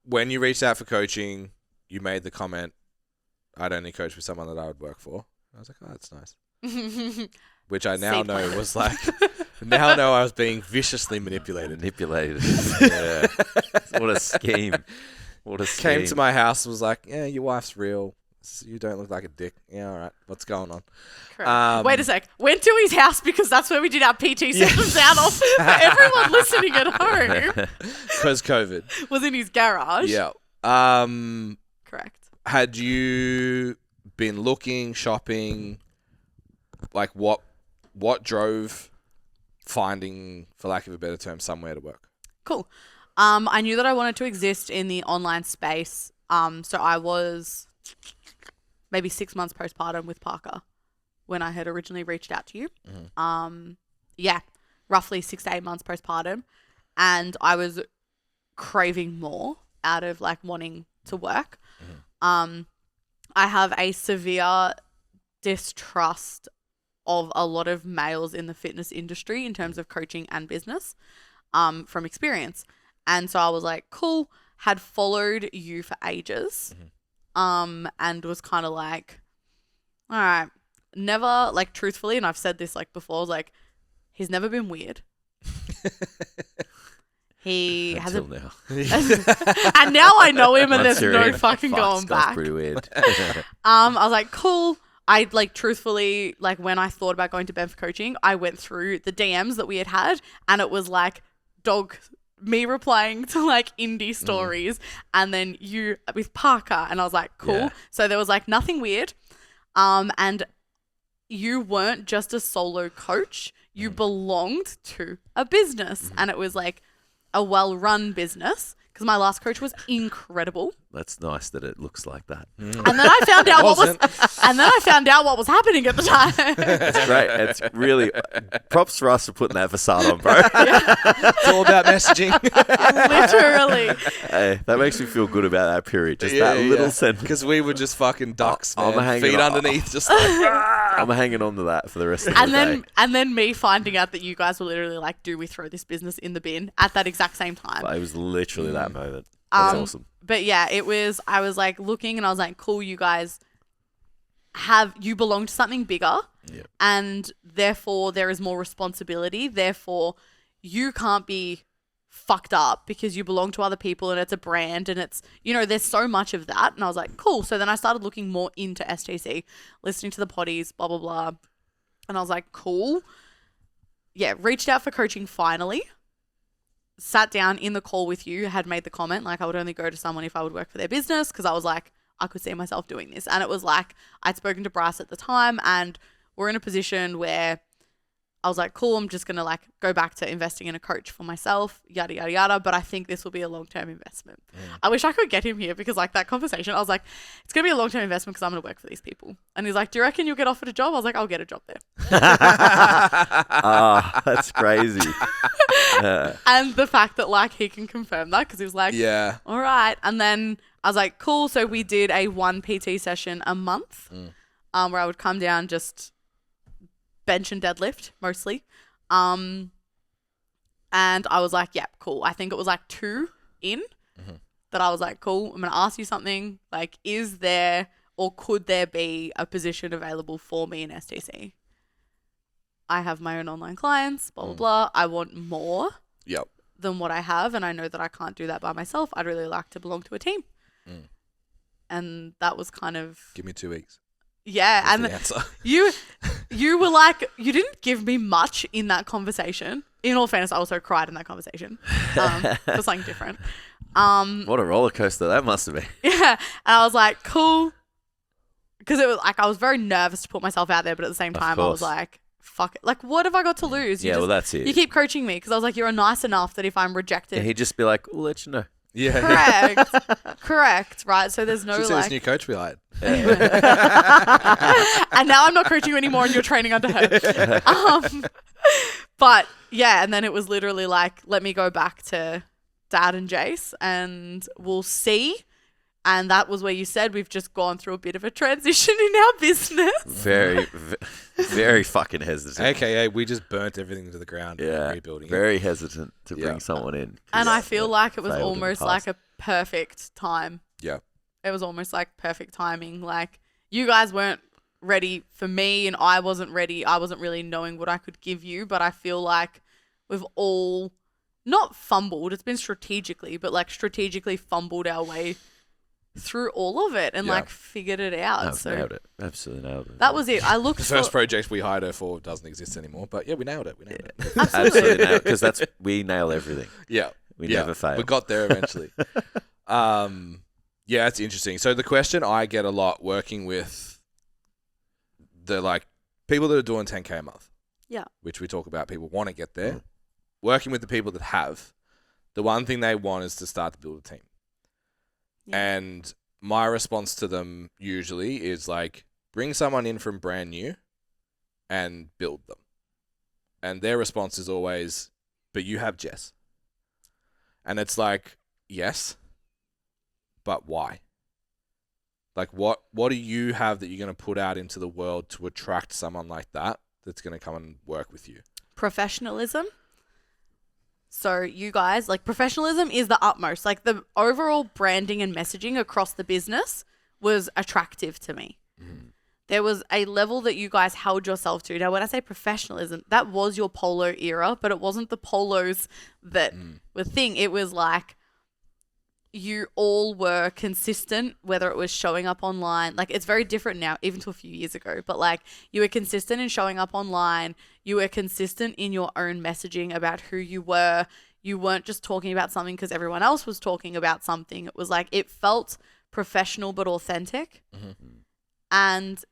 when you reached out for coaching, you made the comment, I'd only coach with someone that I would work for. I was like, oh, that's nice. Which I now know was like, now know I was being viciously manipulated. Yeah. What a scheme. Came to my house and was like, yeah, your wife's real. You don't look like a dick. Yeah, all right. What's going on? Wait a sec. Went to his house because that's where we did our PT sessions out of. For everyone listening at home. Because COVID. Was in his garage. Yeah. Correct. Had you been looking, shopping, like what drove finding, for lack of a better term, somewhere to work? Cool. I knew that I wanted to exist in the online space. So I was maybe 6 months postpartum with Parker when I had originally reached out to you. Mm-hmm. Roughly 6 to 8 months postpartum. And I was craving more out of like wanting to work. Mm-hmm. I have a severe distrust of a lot of males in the fitness industry in terms of coaching and business, from experience. And so I was like, cool, had followed you for ages, and was kind of like, all right, never, like, truthfully, and I've said this like before, I was like, he's never been weird. He has Until now. And now I know him, and there's no fucking going back. Pretty weird. I was like, cool. I like truthfully, like when I thought about going to Ben for coaching, I went through the DMs that we had, and it was like me replying to like indie stories, and then you with Parker, and I was like, cool. Yeah. So there was like nothing weird, and you weren't just a solo coach; you belonged to a business, and it was like a well-run business. Because my last coach was incredible. That's nice that it looks like that. And then I found out what was happening at the time. It's great. It's really props for us for putting that facade on, bro. It's all about messaging. Literally. Hey, that makes me feel good about that period. Just that little sentence. Because we were just fucking ducks, man. I'm Feet underneath, just like. I'm hanging on to that for the rest of the day. And then me finding out that you guys were literally like, do we throw this business in the bin at that exact same time? It was literally that moment. That's awesome. But yeah, I was like looking, and I was like, cool, you guys you belong to something bigger, and therefore there is more responsibility. Therefore, you can't be fucked up because you belong to other people, and it's a brand, and it's, there's so much of that. And I was like, cool. So then I started looking more into STC, listening to the potties, blah, blah, blah. And I was like, cool. Yeah, reached out for coaching finally. Sat down in the call with you, had made the comment, like I would only go to someone if I would work for their business, because I was like, I could see myself doing this. And it was like, I'd spoken to Bryce at the time, and we're in a position where I was like, cool, I'm just going to like go back to investing in a coach for myself, yada, yada, yada. But I think this will be a long-term investment. I wish I could get him here, because like that conversation, I was like, it's going to be a long-term investment because I'm going to work for these people. And he's like, do you reckon you'll get offered a job? I was like, I'll get a job there. That's crazy. And the fact that like he can confirm that, because he was like, yeah, all right. And then I was like, cool. So we did a 1 PT session a month, where I would come down, just bench and deadlift mostly. And I was like, yeah, cool. I think it was like 2 in that I was like, cool, I'm going to ask you something. Like, is there or could there be a position available for me in STC? I have my own online clients, blah, blah, blah. I want more than what I have, and I know that I can't do that by myself. I'd really like to belong to a team. And that was kind of... Give me 2 weeks. Yeah, That's and the answer. you were like, you didn't give me much in that conversation. In all fairness, I also cried in that conversation for something different. What a roller coaster that must have been. Yeah, and I was like, cool, because it was like I was very nervous to put myself out there, but at the same time, I was like, fuck it. Like, what have I got to lose? Well, that's it. You keep coaching me, because I was like, you're nice enough that if I'm rejected, he'd just be like, we'll let you know. Yeah. Correct. Right. So there's no like this new coach we hired. And now I'm not coaching you anymore, and you're training under her. But yeah, and then it was literally like, let me go back to Dad and Jace, and we'll see. And that was where you said we've just gone through a bit of a transition in our business. Very, very fucking hesitant. AKA, we just burnt everything to the ground. Yeah, rebuilding. Very hesitant to bring someone in. And I feel like it was almost like a perfect time. Yeah. It was almost like perfect timing. Like, you guys weren't ready for me and I wasn't ready. I wasn't really knowing what I could give you, but I feel like we've all not fumbled. It's been strategically, but like strategically fumbled our way through all of it and like figured it out. I've nailed it. Absolutely nailed it. That was it. I looked The first project we hired her for doesn't exist anymore, but yeah, we nailed it. We nailed it. Absolutely nailed, because we nail everything. Yeah. We never fail. We got there eventually. Yeah, it's interesting. So the question I get a lot working with the like people that are doing 10K a month. Yeah. Which we talk about, people want to get there. Working with the people that have, the one thing they want is to start to build a team. Yeah. And my response to them usually is like, bring someone in from brand new and build them. And their response is always, but you have Jess. And it's like, yes, but why? Like, what do you have that you're going to put out into the world to attract someone like that that's going to come and work with you? Professionalism. So you guys, like, professionalism is the utmost. Like, the overall branding and messaging across the business was attractive to me. Mm. There was a level that you guys held yourself to. Now, when I say professionalism, that was your polo era, but it wasn't the polos that were thing. It was like you all were consistent, whether it was showing up online. Like, it's very different now, even to a few years ago. But, like, you were consistent in showing up online. You were consistent in your own messaging about who you were. You weren't just talking about something because everyone else was talking about something. It was like, it felt professional but authentic. Mm-hmm. And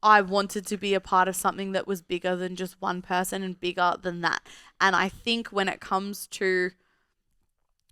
I wanted to be a part of something that was bigger than just one person and bigger than that. And I think when it comes to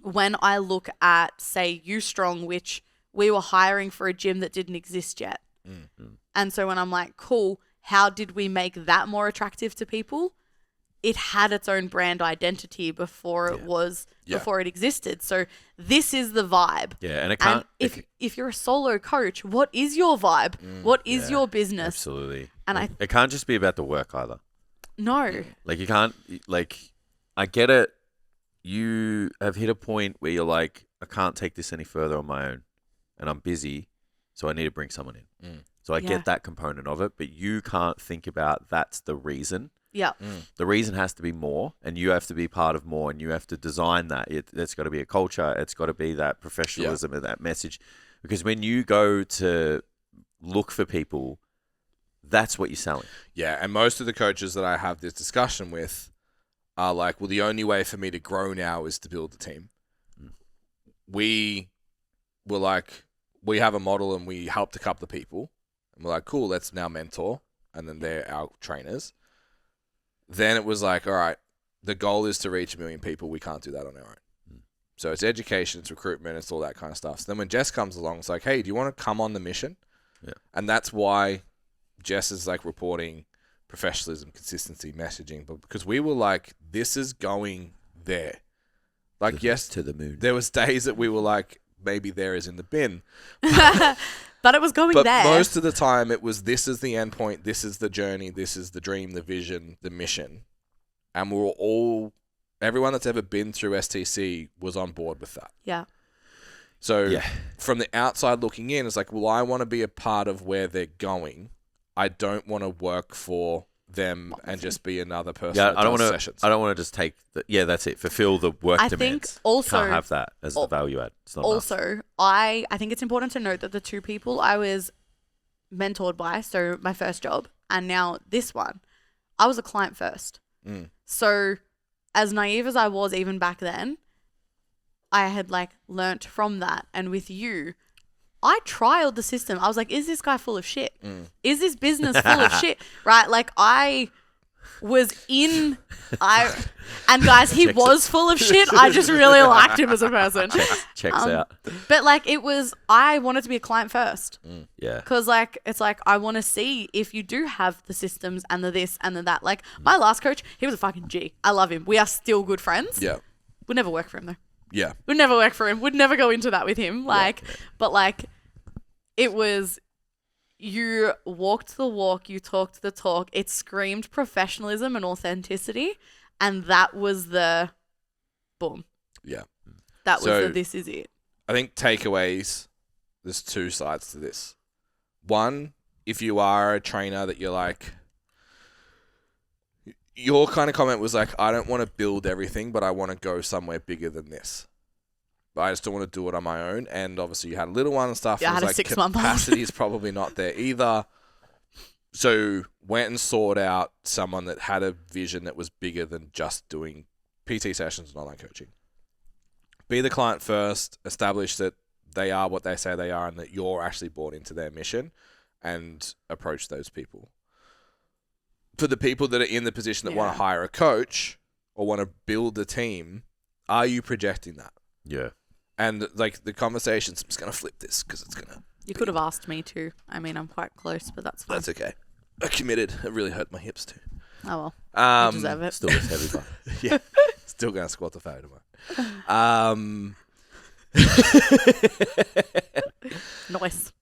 when I look at, say, U Strong, which we were hiring for a gym that didn't exist yet. Mm-hmm. And so when I'm like, cool, how did we make that more attractive to people? It had its own brand identity before it was, before it existed. So this is the vibe. Yeah, and it can't. And if you're a solo coach, what is your vibe? What is your business? Absolutely. And it can't just be about the work either. No. Like, you can't, like, I get it. You have hit a point where you're like, I can't take this any further on my own and I'm busy, so I need to bring someone in. Mm. So I get that component of it, but you can't think about that's the reason. Yeah. The reason has to be more, and you have to be part of more, and you have to design that. It's got to be a culture. It's got to be that professionalism and that message. Because when you go to look for people, that's what you're selling. Yeah, and most of the coaches that I have this discussion with are like, well, the only way for me to grow now is to build a team. Mm. We were like, we have a model and we helped a couple of people. And we're like, cool, let's now mentor. And then they're our trainers. Then it was like, all right, the goal is to reach 1 million people. We can't do that on our own. Mm. So it's education, it's recruitment, it's all that kind of stuff. So then when Jess comes along, it's like, hey, do you want to come on the mission? Yeah. And that's why Jess is like reporting professionalism, consistency, messaging. But because we were like, this is going there. Like, yes, to the moon. There was days that we were like, maybe there is in the bin. But it was going there. But most of the time it was, this is the end point, this is the journey, this is the dream, the vision, the mission. And we were all, everyone that's ever been through STC was on board with that. Yeah. So from the outside looking in, it's like, well, I want to be a part of where they're going. I don't want to work for them and just be another person. Yeah, I don't want to just take that's it. Fulfill the work demands. I think also can't have that as the value add. It's not also enough. I think it's important to note that the two people I was mentored by, so my first job and now this one, I was a client first. Mm. So as naive as I was even back then, I had like learnt from that. And with you, I trialed the system. I was like, is this guy full of shit? Mm. Is this business full of shit? Right? Like, I was and guys, he was full of shit. I just really liked him as a person. Checks out. But like, I wanted to be a client first. Mm. Yeah. Because like, it's like, I want to see if you do have the systems and the this and the that. Like, my last coach, he was a fucking G. I love him. We are still good friends. Yeah. Would never work for him though. Yeah. Would never work for him. Would never go into that with him. Like, but like, it was, you walked the walk, you talked the talk. It screamed professionalism and authenticity. And that was the boom. Yeah. That was So- this is it. I think takeaways, there's two sides to this. One, if you are a trainer that you're like, your kind of comment was like, I don't want to build everything, but I want to go somewhere bigger than this. But I just don't want to do it on my own. And obviously you had a little one and stuff. Yeah, I and it had a was like 6-month-old. capacity is probably not there either. So went and sought out someone that had a vision that was bigger than just doing PT sessions and online coaching. Be the client first, establish that they are what they say they are and that you're actually bought into their mission, and approach those people. For the people that are in the position that want to hire a coach or want to build a team, are you projecting that? Yeah. And like the conversations, I'm just going to flip this because it's going to... You could have asked me too. I mean, I'm quite close, but that's fine. That's okay. I committed. It really hurt my hips too. Oh well. You deserve it. Still looks heavy, but Yeah. Still going to squat the photo tomorrow. Nice.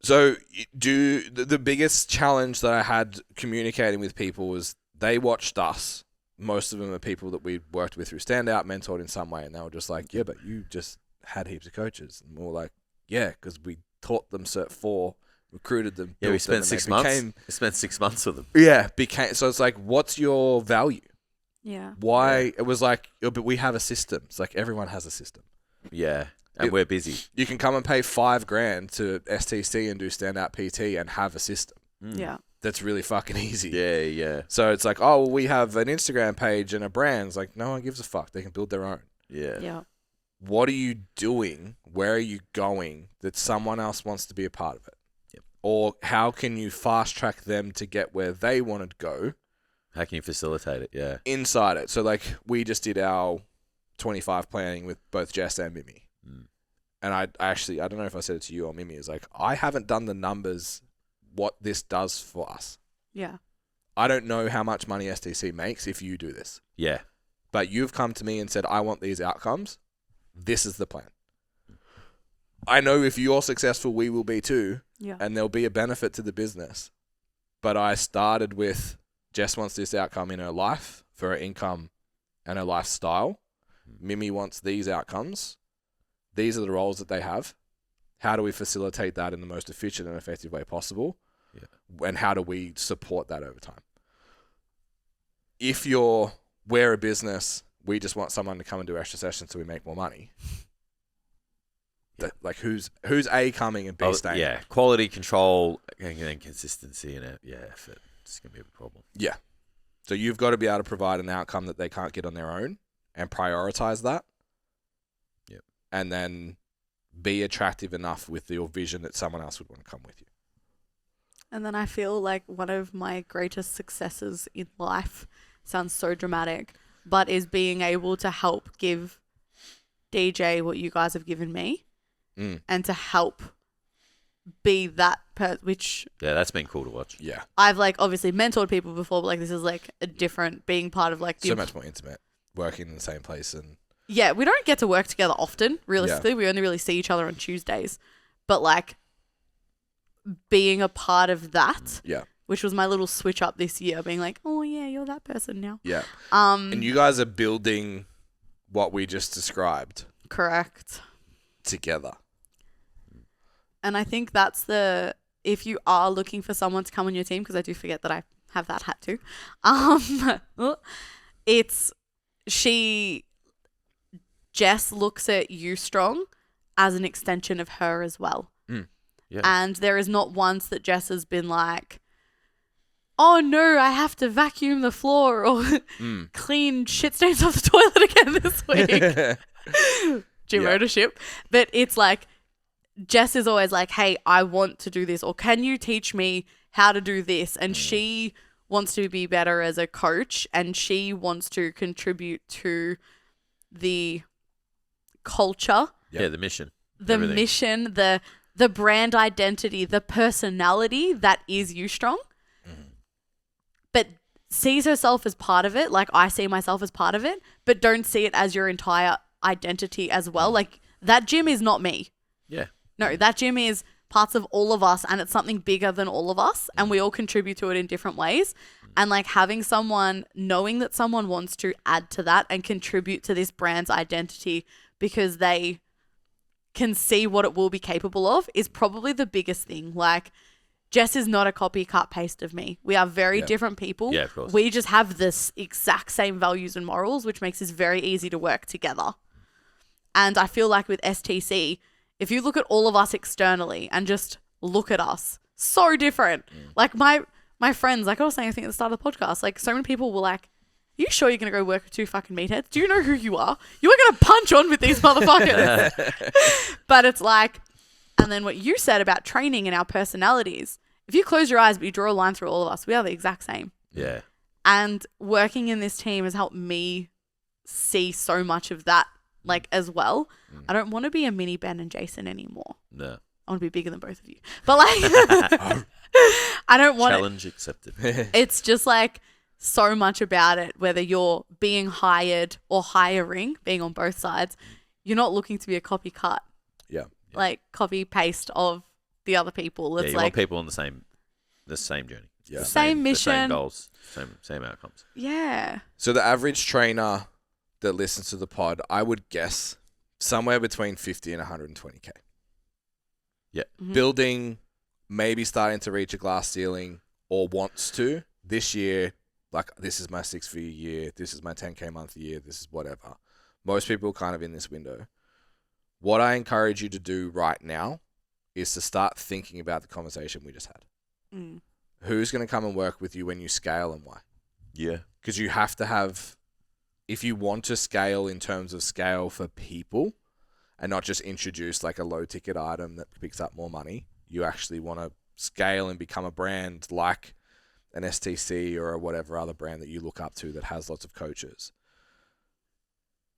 So the biggest challenge that I had communicating with people was they watched us. Most of them are people that we worked with through Standout, mentored in some way, and they were just like, yeah, but you just had heaps of coaches. And we were like, yeah, because we taught them Cert 4, recruited them. yeah, we built them, spent and 6 they months. became- We spent 6 months with them. So it's like, what's your value? Yeah. Why? It was like, oh, but we have a system. It's like everyone has a system. Yeah, and we're busy. You can come and pay $5,000 to STC and do Standout PT and have a system. Yeah. That's really fucking easy. Yeah, yeah, So it's like, oh, well, we have an Instagram page and a brand. It's like, no one gives a fuck. They can build their own. yeah. Yeah. What are you doing? Where are you going that someone else wants to be a part of it? Yep. Or how can you fast track them to get where they want to go How can you facilitate it? Yeah. inside it? So like we just did our 25 planning with both Jess and Mimi. And I don't know if I said it to you or Mimi, is like, I haven't done the numbers, what this does for us. Yeah. I don't know how much money STC makes if you do this. Yeah. But you've come to me and said, I want these outcomes. This is the plan. I know if you're successful, we will be too. Yeah. And there'll be a benefit to the business. But I started with Jess wants this outcome in her life for her income and her lifestyle. Mimi wants these outcomes. These are the roles that they have. How do we facilitate that in the most efficient and effective way possible? Yeah. And how do we support that over time? If we're a business, we just want someone to come and do extra sessions so we make more money. Like who's A coming and B staying? Yeah. Quality control and then consistency in it. Yeah. Effort. It's going to be a problem. Yeah. So you've got to be able to provide an outcome that they can't get on their own and prioritize that. Yep. And then be attractive enough with your vision that someone else would want to come with you. And then I feel like one of my greatest successes in life sounds so dramatic, but is being able to help give DJ what you guys have given me and to help be that which Yeah, that's been cool to watch. Yeah. I've like obviously mentored people before, but like this is like a different being part of like the So much more intimate, working in the same place. And yeah, we don't get to work together often. Realistically, we only really see each other on Tuesdays, but like being a part of that, yeah. which was my little switch up this year, being like, oh yeah, you're that person now. Yeah. And you guys are building what we just described Correct. together. And I think that's if you are looking for someone to come on your team, because I do forget that I have that hat too. Jess looks at you strong as an extension of her as well. Yeah. And there is not once that Jess has been like, oh no, I have to vacuum the floor or clean shit stains off the toilet again this week. Gym ownership. But it's like, Jess is always like, hey, I want to do this, or can you teach me how to do this? And she wants to be better as a coach, and she wants to contribute to the culture, Yeah, the mission. the Everything. mission, the brand identity, the personality that is you strong, but sees herself as part of it. Like I see myself as part of it, but don't see it as your entire identity as well. Like that gym is not me. Yeah. No, that gym is parts of all of us, and it's something bigger than all of us, and we all contribute to it in different ways. And like having someone, knowing that someone wants to add to that and contribute to this brand's identity because they can see what it will be capable of is probably the biggest thing. Like, Jess is not a copy, cut, paste of me. We are very different people. Yeah, of course. We just have this exact same values and morals, which makes us very easy to work together. And I feel like with STC, if you look at all of us externally and just look at us, so different. Like my friends, like I was saying, I think at the start of the podcast, like so many people were like, "You sure you're going to go work with two fucking meatheads? Do you know who you are? You are going to punch on with these motherfuckers." But it's like, and then what you said about training and our personalities, if you close your eyes but you draw a line through all of us, we are the exact same. Yeah. And working in this team has helped me see so much of that, like, as well. I don't want to be a mini Ben and Jason anymore. No. I want to be bigger than both of you. But like, I don't want Challenge accepted. It's just like so much about it, whether you're being hired or hiring, being on both sides, you're not looking to be a copycat. Yeah. Like copy paste of the other people. It's You like want people on the same journey. Yeah. Same mission. The same goals. Same outcomes. Yeah. So the average trainer that listens to the pod, I would guess somewhere between 50 and 120K. Yeah. Mm-hmm. Building, maybe starting to reach a glass ceiling or wants to this year. Like, this is my 6-figure year. This is my 10K month year. This is whatever. Most people kind of in this window. What I encourage you to do right now is to start thinking about the conversation we just had. Mm. Who's going to come and work with you when you scale and why? Yeah. Because you have to have, if you want to scale in terms of scale for people and not just introduce like a low ticket item that picks up more money, you actually want to scale and become a brand like an STC or whatever other brand that you look up to that has lots of coaches.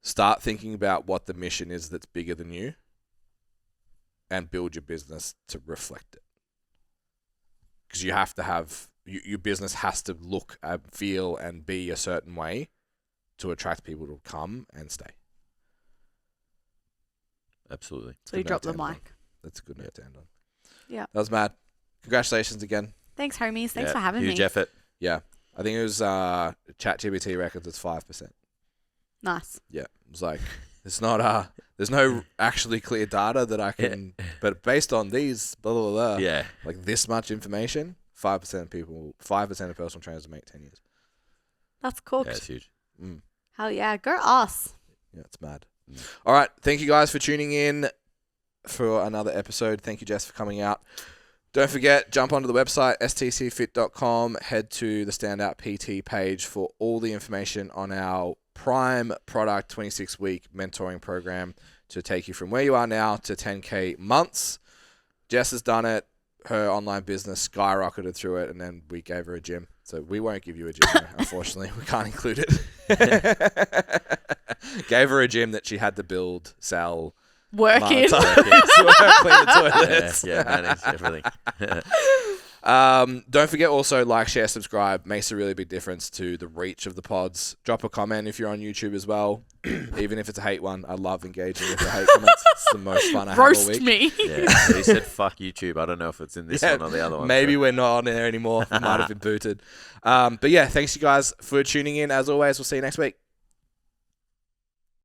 Start thinking about what the mission is that's bigger than you and build your business to reflect it. Because you have to have, your business has to look and feel and be a certain way to attract people to come and stay. Absolutely. So you drop the mic. That's a good note to end on. Yeah. That was mad. Congratulations again. Thanks, homies. Thanks for having Huge me. effort. Yeah. I think it was ChatGPT records it's 5%. Nice. Yeah. It was like, it's not, there's no actually clear data that I can, but based on these, blah, blah, blah, Yeah. like this much information, 5% of personal trainers will make 10 years. That's cooked. Yeah, it's huge. Hell yeah. Go us. Yeah, it's mad. All right. Thank you guys for tuning in for another episode. Thank you, Jess, for coming out. Don't forget, jump onto the website, stcfit.com. Head to the Standout PT page for all the information on our Prime product 26-week mentoring program to take you from where you are now to 10K months. Jess has done it. Her online business skyrocketed through it, and then we gave her a gym. So we won't give you a gym, unfortunately. We can't include it. Gave her a gym that she had to build, sell, Work in. clean the toilets. Yeah, manage everything. Don't forget also like, share, subscribe. Makes a really big difference to the reach of the pods. Drop a comment if you're on YouTube as well, even if it's a hate one. I love engaging with the hate comments. It's the most fun I have all Roast week. me. Yeah. So he said, "Fuck YouTube." I don't know if it's in this one or the other one. Maybe so. we're not on there anymore. We might have been booted. But yeah, thanks you guys for tuning in. As always, we'll see you next week.